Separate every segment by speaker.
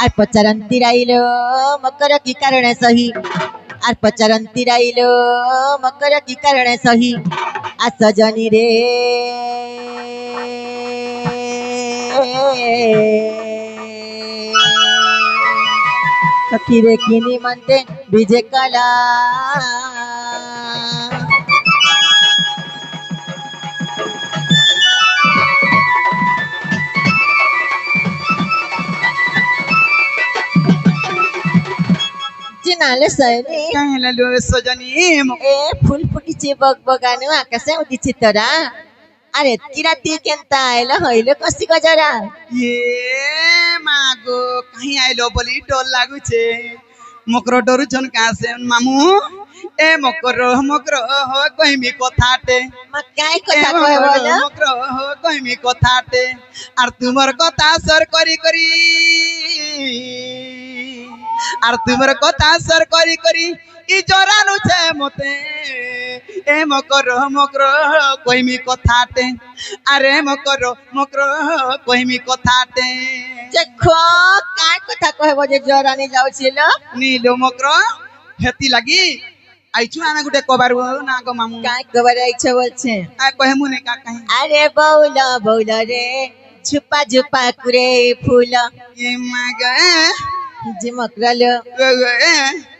Speaker 1: আর পচারন্তি Ryle মকর কি কারণে সহি আর পচারন্তি রাইল মকর কি কারণে সহি আর সজনী রে সখী রে কিনি মন্তে বিজে কলা नाले सैनी
Speaker 2: कहला लो सजनी
Speaker 1: ए फूल फुटीचे बगबगानु आकाशे उदिछि तोरा अरे किरा ती केनता आइलो हइलो कसी गजरा
Speaker 2: ये मागो कहीं आइलो बोली डर लागु छे मकर डरु छन कासे मामू ए मकर हो कहिमी कथाटे
Speaker 1: मकाई कथा कहे बोलो
Speaker 2: मकर हो कहिमी कथाटे आर तुमर कथा सर करी करी আর তোমার কথা সর করি করি ই জরানু ছে মতে এ মকর কইমি কথাতে আরে মকর কইমি কথাতে
Speaker 1: দেখো কাই কথা কইবো যে জরানি যাউছিল
Speaker 2: নীলো মকর হেতি লাগি আইছু আমি গুটে কবার না গো মামু
Speaker 1: কাই কবার আইছো বলছে
Speaker 2: আ কহে মুনে কা কাই
Speaker 1: আরে বউলা বউলা রে ঝুপা ঝুপা করে ফুল
Speaker 2: এ মাগা
Speaker 1: जिमकरल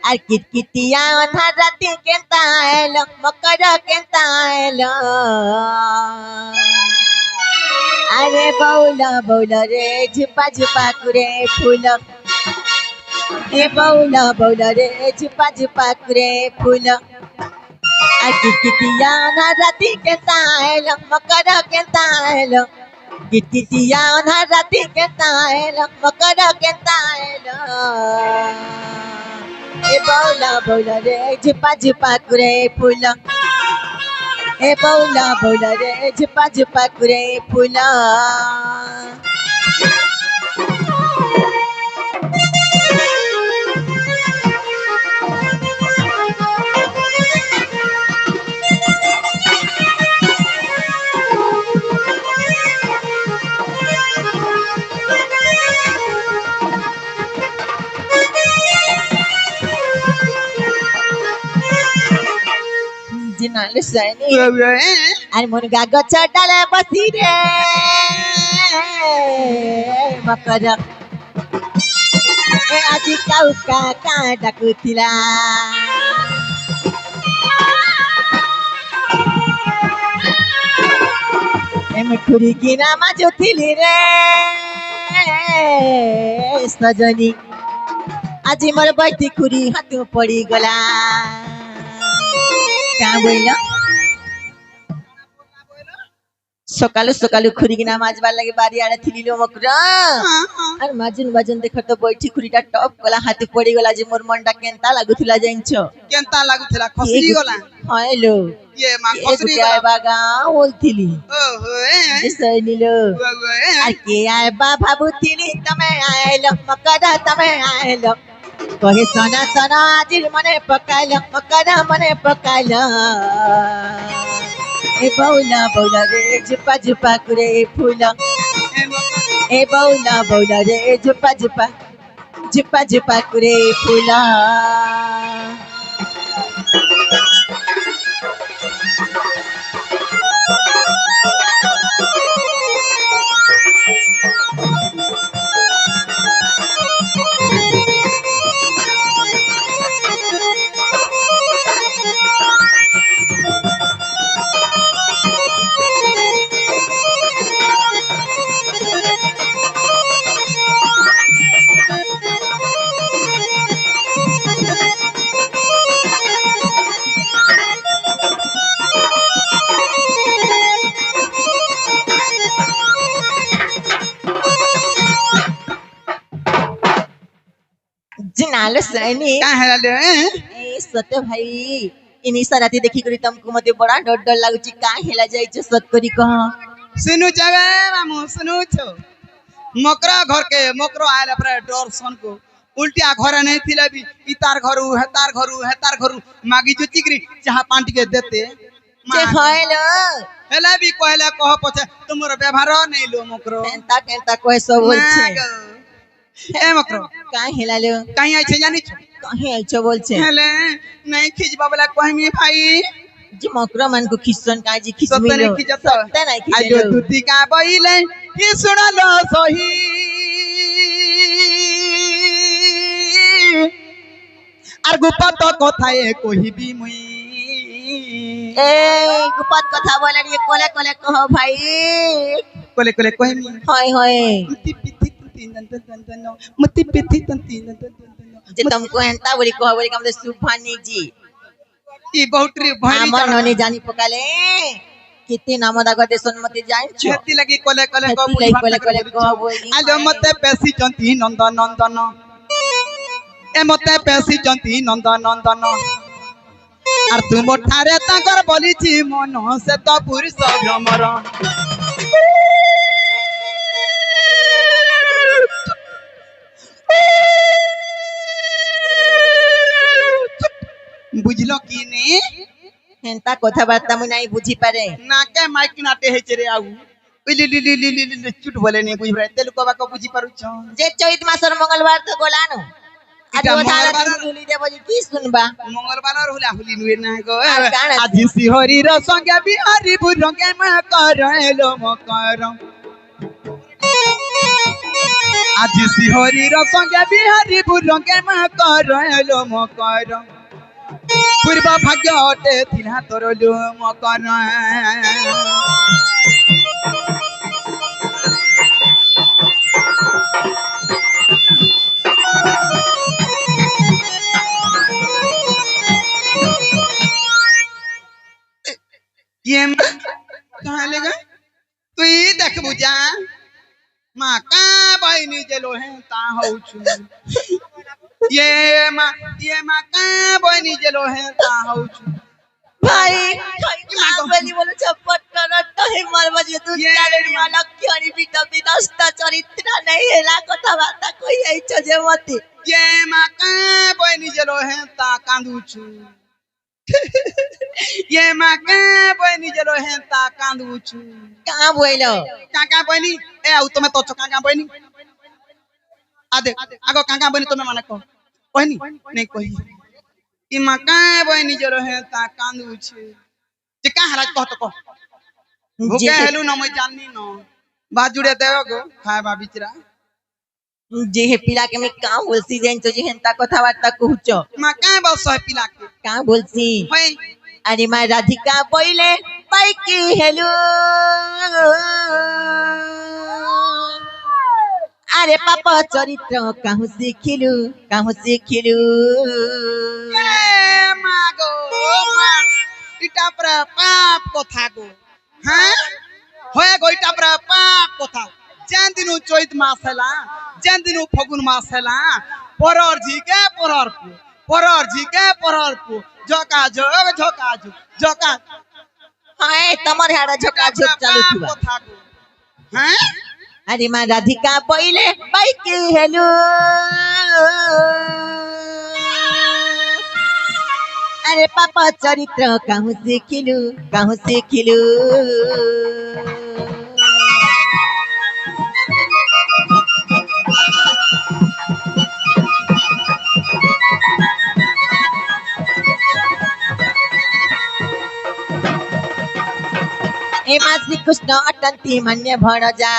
Speaker 1: আর কিটকিটিয়া অন্ধা রাতে কেনতা আইলো মকর কেনতা আইলো আরে বউলা বউলা রে ঝুপা ঝুপা করে ফুল এ বউলা বউলা রে ঝুপা ঝুপা করে ফুল আর কিটকিটিয়া অন্ধা রাতে কেনতা আইলো মকর কেনতা আইলো किटिया अनहर राती केता आइलो मकर केता आइलो ए बौला बौला रे झुपा झुपा करे फूल ए बौला बौला रे झुपा झुपा करे फूल नाले सैनी अरे मुनगा गछ डाले बसी रे मकर ए आजी काउका का डाकुतिला ए मिठुरी की नामा जोथिली रे सजनी आजी मोर बैठी खुरी हाथ पड़ी गला क्या बोलो सकालु सकालु खुरीगिना माजबार लगे बारी आड़े थिलिलो मकरा और माजुन माजुन देख तो बैठी खुरीटा टप गला हाथी पड़ी गला जे मोर मनटा केनता लागुथिला जाइछो
Speaker 2: केनता लागुथिला खसरी गला
Speaker 1: हायलो
Speaker 2: ये मा खसरी
Speaker 1: गला बागा बोलथिली
Speaker 2: ओहो
Speaker 1: ए सैनिलो आ के आए बा भाबुथिली तमे आइलो मकरा तमे आइलो कहे सना सना आज मने पकाइल मकरा मने पकाइल ए बौला बौला रे झुपा झुपा करे फूल ए बौला बौला रे झुपा झुपा झुपा झुपा करे फूल जिनाल सैनी
Speaker 2: का हेले
Speaker 1: ए सत्य भाई इनी सराती देखी करी तुमको मते बड़ा डर डर लागुची का हेला जाई छ सत करी कह
Speaker 2: सुनु जावे मामू सुनु छो मकरा घर के मकरो आले पर डर सन को उल्टिया घर नहीं थिले भी इतार घरु हेतार घरु मागी जो चिकरी चाहा पांटी के देते
Speaker 1: जे खाइलो
Speaker 2: हेला भी कहला कह पछे तुमर व्यवहार नहीं लो मकरो
Speaker 1: केंता केंता कोई सब बोल छे
Speaker 2: ए मकरो
Speaker 1: का हेलालो
Speaker 2: कहीं आइछे जानी छ
Speaker 1: कहीं आइछो बोलछे
Speaker 2: हेले नहीं खिजबा वाला कहमी भाई
Speaker 1: जी मकरा मन को खिसन का जी
Speaker 2: सत्ते
Speaker 1: खिसमिलो
Speaker 2: नहीं खिजत
Speaker 1: सत्ते नहीं
Speaker 2: आजो
Speaker 1: खिसलो
Speaker 2: तुती का बइले कि सुनलो सही আর গুপাত কথায় কহিবি মুই
Speaker 1: ए गुपत कथा बोला रे कोले कोले कहो भाई
Speaker 2: কলে কলে কহিমি
Speaker 1: होय होय
Speaker 2: মতি পিথি তিন দন মতি পিথি তিন দন
Speaker 1: जे तुमको हंता बोली कहो बोली हम सुभानी जी
Speaker 2: ই বহুটরি ভারি
Speaker 1: আমার ননি জানি পকালে কিতে নাম দাগতে সন্মতি জানছো
Speaker 2: ছতি লাগি কলে কলে কো
Speaker 1: হেতি লাই কোলে কোলে কহ বলি
Speaker 2: আলো মতে পেছি জন্তি নন্দন নন্দন এ মতে পেছি জন্তি নন্দন নন্দন আর তুম ঠারে তাঙ্কর বলিছি মন সে তো পুরুষ ভ্রমর বুঝলো কি নে
Speaker 1: হেন্তা কথা বার্তা মুই নাই বুঝি পারে
Speaker 2: নাকে মাইক নাটে হেছে রে আউ ইলি লি লি লি লি লি চুট বলে নি বুঝিবা তেল কবা কো বুঝি পারুছ
Speaker 1: যে চৈত মাসের মঙ্গলবার তো গোলানো আজ
Speaker 2: এটা
Speaker 1: ওধারা
Speaker 2: মঙ্গলবার-
Speaker 1: দিলি দেব যে কি শুনবা
Speaker 2: মঙ্গলবার হুলা হুলি নুয়ে না গো
Speaker 1: আর কাণ আছে?
Speaker 2: আজি শিহরির সঙ্গে বিহারি বুরঙ্গে মকর এলো মকর আজি শিহরির সঙ্গে বিহারি বুরঙ্গে মকর এলো মকর পূর্ব ভাগ্য অটে থিলা তোর লো মকর ये माँ कहाँ ले गए तू ही देख बुझा माँ कहाँ भाई नीचे लो है ता हो छु ये माँ कहाँ भाई नीचे लो है ता हो छु
Speaker 1: ভাই বলি বলে চপট করত হে মারবা যে তুই
Speaker 2: ये-
Speaker 1: জানেন মালা কি আনি বিটা বিনষ্ট চরিত্র নাই হেলা কথা বার্তা কই আইছো যে মতে
Speaker 2: ये माँ कहाँ भाई नीचे लो है ता कांदू छु ये माँ कहाँ भाई नीचे लो है ता कांदू छु
Speaker 1: কাঁ বইলো
Speaker 2: काका बनी ए आउ तुम्हें तो काका बनी आदे आगो काका बनी तुम्हें माने को बनी नहीं कोई ई मका बनी जरो है ता कांदू छे जे का हराज कह तो भूखे हेलु न मैं जाननी न बात जुड़े देव गो खाए बिचरा
Speaker 1: যে হে পিলা কে আমি কাঁ বলছি জানছো যে হেন্তা কথা বার্তা কহুছো
Speaker 2: मका बस है पिला के
Speaker 1: কাঁ বলছি
Speaker 2: होय
Speaker 1: আরে মা রাধিকা বইলে পাইকি হেলু আরে পাপ চরিত্র কাহু শিখিলু
Speaker 2: ए मागो मा इटा पर पाप कथा गो हैं होय गो इटा पर पाप कथा जेन दिनु चैत मास हैला जेन दिनु फगुन मास हैला परर जी के परर पु झका झका
Speaker 1: हाय तमर हाड़ा झोका झोक चालू थुआ
Speaker 2: कथा गो हैं
Speaker 1: আরে মা রাধিকা বইলে পাইকি হেলু আরে পাপ চরিত্র কাহু শিখিলু ए মা শ্রীকৃষ্ণ অটন্তি মন্যে ভণ যা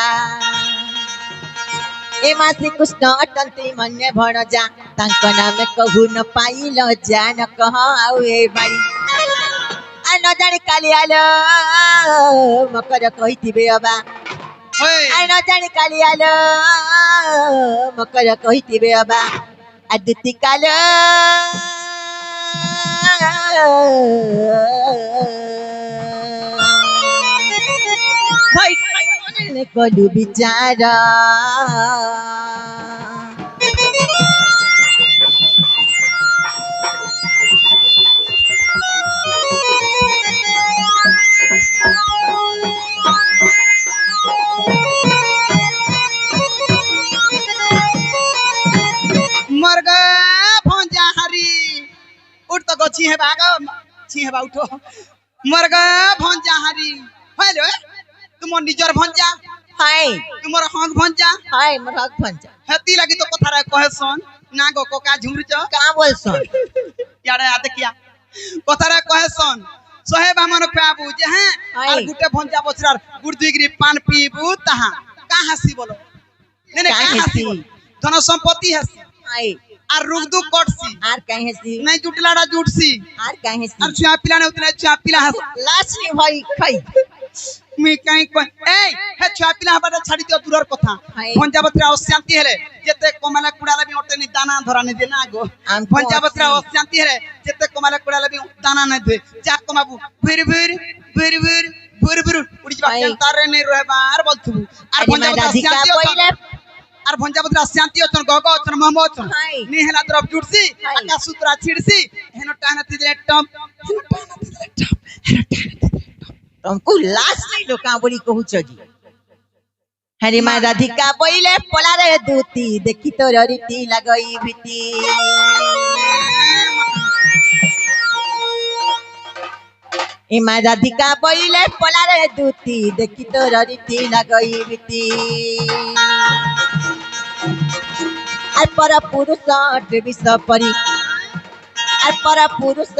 Speaker 1: ए মা শ্রীকৃষ্ণ অটন্তি মন্যে ভণ যা তাঙ্ক নামে কহু ন পাইল যা ন কহ আউ এ বাড়ি আর ন জানি কালি আলো মকর কহিতিবে অবা
Speaker 2: होय
Speaker 1: আর ন জানি কালি আলো মকর কহিতিবে অবা আর দুতি কাল কলু বিচারা
Speaker 2: मरग भंजा हरी उठ तो गछि है भाग छी है उठो मरग भंजा हरी हेलो तुम निजर भंजा
Speaker 1: हाय
Speaker 2: तुमर हक भंजा
Speaker 1: हाय मोर हक भंजा
Speaker 2: हेती लगी तो कथा रे कहे सन ना गो कोका झुमरी च
Speaker 1: का बोलसन
Speaker 2: यारे आ देखिया कथा रे कहे सन सहे बामन खाबू जे हैं
Speaker 1: हाय।
Speaker 2: और गुटे भंजा बछरार गुड़ दुईगिरी पान पीबू तहा का हसी बोलो ने
Speaker 1: का
Speaker 2: का हसी
Speaker 1: हसी?
Speaker 2: बोलो धन संपत्ति हसी
Speaker 1: हाय
Speaker 2: और रुक दुख कटसी
Speaker 1: आर कहे सी
Speaker 2: नहीं जुटलाड़ा जुटसी
Speaker 1: आर कहे
Speaker 2: और
Speaker 1: सी
Speaker 2: छुआ पिला ने उतने छुआ पिला हस
Speaker 1: लाश नहीं भाई खाई
Speaker 2: मी काई को ए हे छुआ पिला हबाटा छाड़ी दियो दूरर कथा
Speaker 1: हाय।
Speaker 2: भंजाबत्रा अशांति हेले जेते कमाला कुडाला भी ओटे नि दाना धरा नि देना गो
Speaker 1: हमको
Speaker 2: भंजाबत्रा
Speaker 1: अच्छी।
Speaker 2: अशांति हेले जेते कमाला कुडाला भी दाना न दे जा कमाबू फिर उड़ी जबा
Speaker 1: हाय।
Speaker 2: केंतार रे नै रहबा आर बोलथु आर
Speaker 1: अरे मैं
Speaker 2: भंजाबत्रा
Speaker 1: दादी का
Speaker 2: अशांति
Speaker 1: पहिले
Speaker 2: आर भंजाबत्रा अशांति अछन गगो अछन महमो अछन
Speaker 1: हाय।
Speaker 2: नि हेला तरफ जुटसी
Speaker 1: हाय।
Speaker 2: आकाश सूत्रा छिड़सी हेनो टाना तिले टम हेनो टाना तिले टम हेनो टाना तिले
Speaker 1: तुमको लाश नहीं लो का बोली कहू जी हरी माँ राधिका पहिले पला रे दूती देखी तो रीति लगई भीती ई माँ राधिका पहिले पला रे दूती देखी तो रीति लगई भीती আর পর পুরুষ বিষ পরি আর পর পুরুষ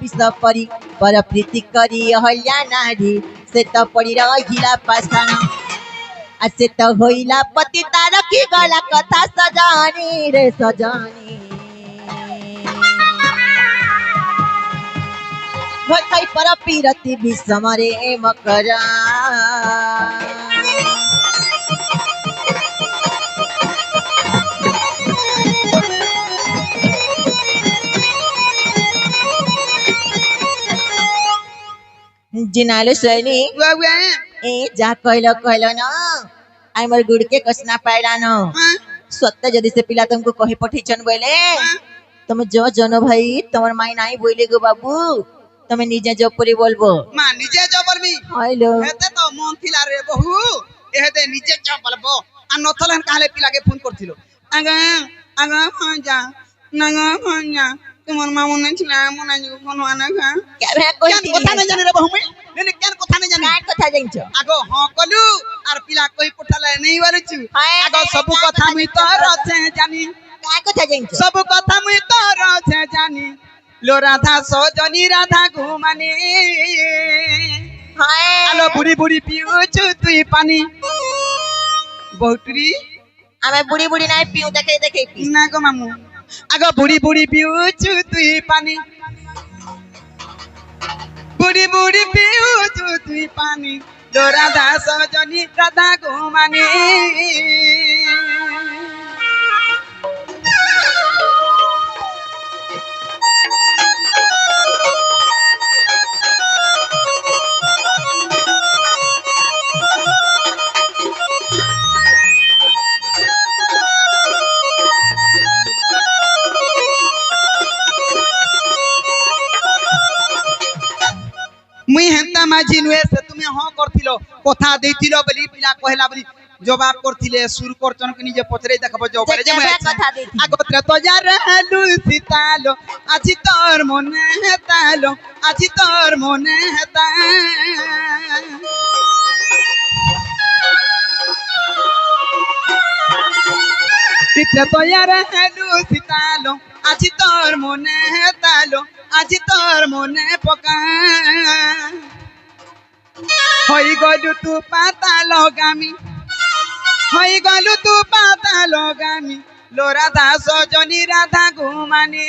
Speaker 1: বিষ পরি পর প্রীতি করি হইলা নারী সে তো পড়ি রহিলা পাষাণ আর সে তো হইলা পতি তার কি গলা কথা সজানি রে সজানি ভয় পর পীরতি বিষমরে মকরা जिनालो सैनी
Speaker 2: वे
Speaker 1: ए जा कहलो न आई मोर गुड़ के कसना पाइला न सत्य जदि से पिला तुमको कही पठिचन बोले तुम जो जनो भाई तमर माई नाही बोले गो बाबू तुम निजे जपरी बोलबो
Speaker 2: मा निजे जबल मी
Speaker 1: हाइलो
Speaker 2: हेते तो मन थिला रे बहु एहेते निजे जबलबो आ नथलन काले पिला के फोन करथिलो आगा आगा भंजा नगा भंजा तुमर मामू नै छिला मना जी फोन आना का
Speaker 1: क्या भे कोई
Speaker 2: केन कथा नै जाने रे बहु मी ने केन कथा नै जाने
Speaker 1: काय कथा जाइछो
Speaker 2: आगो हां कलु आर पिला कोई पठाले नै वालुछु
Speaker 1: हाय,
Speaker 2: आगो
Speaker 1: हाय,
Speaker 2: सब
Speaker 1: हाय,
Speaker 2: कथा
Speaker 1: हाय,
Speaker 2: मुई
Speaker 1: हाय,
Speaker 2: तो
Speaker 1: हाय,
Speaker 2: रसे जानी
Speaker 1: काय कथा जाइछो
Speaker 2: सब कथा मुई तो रसे जानी लो राधा सजनी राधा घुमानी
Speaker 1: हाय
Speaker 2: आलो बुढ़ी बुढ़ी पिउछु तुई पानी बहुटरी
Speaker 1: आमे बुढ़ी बुढ़ी नाही पिउ देखे देखे पी
Speaker 2: ना गो मामू आगो बुढ़ी बुढ़ी पिउछु तुई पानी बुढ़ी बुढ़ी पिउछु तुई पानी लो राधा सजनी राधा घुमानी मुई हेंता माझी नुए से तुमे हां करथिलो कथा देथिलो बली पिला कहला बली जवाब करथिले सुर करचन कि निजे पथरे देखबो जो बले जे
Speaker 1: जे
Speaker 2: मैं
Speaker 1: कथा देथि
Speaker 2: आगोत्र तो जा रहलु सीतालो আজি তোর মনে হেতালো আজি তোর মনে হেতা চিত্র তো যা रहलु सीतालो আজি তোর মনে হেতালো আজি তোর মনে পকা হই গলু তু পাতা লগামি হই গলু তু পাতা লগামি লো রাধা সজনী রাধা ঘুমানি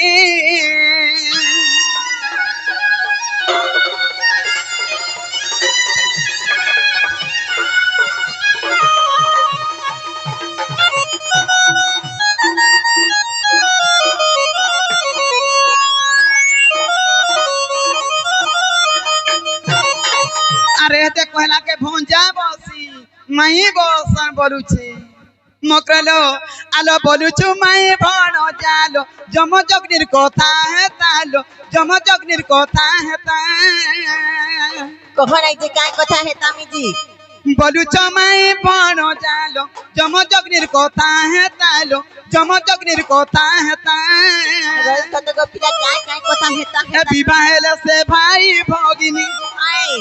Speaker 2: আরে হেতে কহলা কে ভঞ্জা বসি মাই বসন বলুছি মকরলো আলো বলুছু মাই ভণ জালো জম জগ্নির কথা হেতালো জম জগ্নির কথা হেতা
Speaker 1: कह नहीं जे काय कथा है तामी जी
Speaker 2: বলুছ মাই ভণ জালো জম জগ্নির কথা হেতালো জম জগ্নির কথা হেতা
Speaker 1: रोज कत गो पिला काय काय कथा है ता
Speaker 2: হে বিবাহেলে সে ভাই ভগিনী
Speaker 1: आए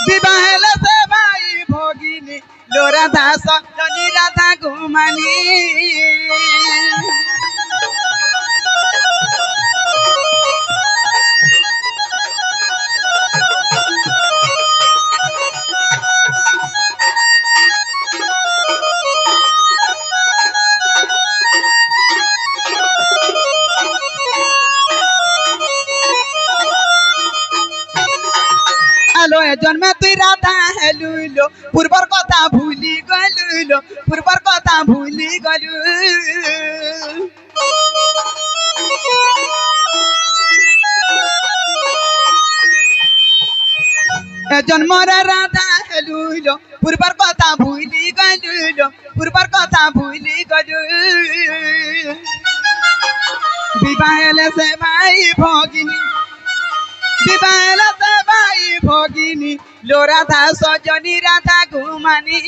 Speaker 2: বিবাহেলে সে ভাই ভগিনী লো রাধা সজনী রাধা ঘুমানি আলো এ জন্মে তুই রাধা হেলুলো পূর্বর কথা ভুলি গলুলো পূর্বর কথা ভুলি গলু এ জন্মরে রাধা হেলুলো পূর্বর কথা ভুলি গলুলো পূর্বর কথা ভুলি গলু বিবাহ এলে সে ভাই ভগিনী বিবাহ এলে সে ভাই ভগিনী লো রাধা সজনী রাধা ঘুমানি